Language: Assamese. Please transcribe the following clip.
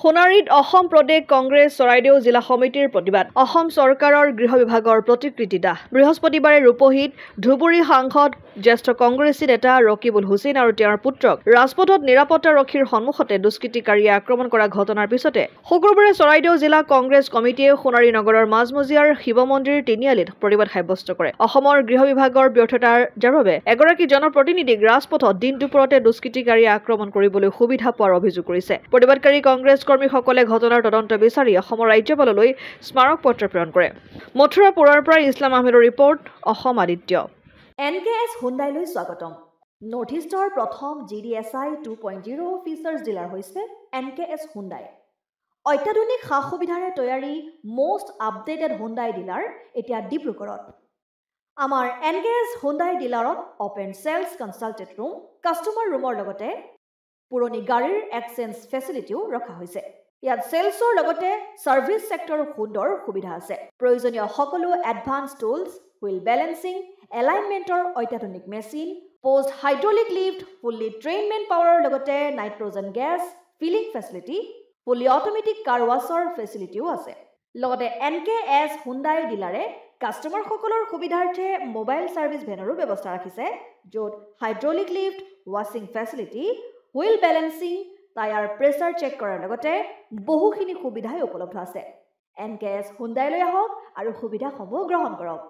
সোণাৰীত অসম প্ৰদেশ কংগ্ৰেছ চৰাইদেউ জিলা সমিতিৰ প্ৰতিবাদ অসম চৰকাৰৰ গৃহ বিভাগৰ প্ৰতিকৃতি দাহ বৃহস্পতিবাৰে ৰূপহীত ধুবুৰী সাংসদ জ্যেষ্ঠ কংগ্ৰেছী নেতা ৰকিবুল হুছেইন আৰু তেওঁৰ পুত্ৰক ৰাজপথত নিৰাপত্তা ৰক্ষীৰ সন্মুখতে দুষ্কৃতিকাৰীয়ে আক্ৰমণ কৰা ঘটনাৰ পিছতে শুক্ৰবাৰে চৰাইদেউ জিলা কংগ্ৰেছ কমিটিয়ে সোণাৰী নগৰৰ মাজমজিয়াৰ শিৱ মন্দিৰ তিনিআলিত প্ৰতিবাদ সাব্যস্ত কৰে অসমৰ গৃহ বিভাগৰ ব্যৰ্থতাৰ যাৰ বাবে এগৰাকী জনপ্ৰতিনিধিক ৰাজপথত দিন দুপৰতে দুষ্কৃতিকাৰীয়ে আক্ৰমণ কৰিবলৈ সুবিধা পোৱাৰ অভিযোগ কৰিছে প্ৰতিবাদকাৰী কংগ্ৰেছ কৰ্মীসকলে ঘটনাৰ তদন্ত বিচাৰি অসমৰ ৰাজ্যপাললৈ স্মাৰক পত্ৰ প্ৰেৰণ কৰে মথুৰাপুৰৰ পৰা ইছলাম আহমেদৰ ৰিপৰ্ট অসম আদিত্য NKS হুণ্ডাইলৈ স্বাগতম নৰ্থ ইষ্টৰ প্ৰথম GDSI 2.0 ফিচাৰ্ছ ডিলাৰ হৈছে NKS হুণ্ডাই অত্যাধুনিক সা-সুবিধাৰে তৈয়াৰী মোষ্ট আপডেটেড হুণ্ডাই ডিলাৰ এতিয়া ডিব্ৰুগড়ত আমাৰ NKS হুণ্ডাই ডিলাৰত open sales consultant room customer ৰুমৰ লগতে পুৰণি গাড়ীৰ এক্সচেঞ্জ ফেচিলিটিও ৰখা হৈছে ইয়াত সেলছৰ লগতে সাৰ্ভিস সেক্টৰৰ সুন্দৰ সুবিধা আছে প্ৰয়োজনীয় সকলো এডভান্স টুলছ হুইল বেলেন্সিং এলাইনমেন্টৰ অত্যাধুনিক machine post hydraulic lift fully trained man পাৱাৰৰ লগতে nitrogen gas filling facility fully automatic car washer ফেচিলিটিও আছে লগতে NKS হুণ্ডাই ডিলাৰে কাস্টমাৰ সকলৰ সুবিধাৰ্থে মোবাইল সাৰ্ভিস ভেনৰো ব্যৱস্থা ৰাখিছে য'ত হাইড্ৰলিক লিফ্ট ৱাছিং facility wheel balancing tyre pressure check কৰাৰ লগতে বহুখিনি সুবিধাই উপলব্ধ আছে NKS হুণ্ডাইলৈ আহক আৰু সুবিধাসমূহ গ্ৰহণ কৰক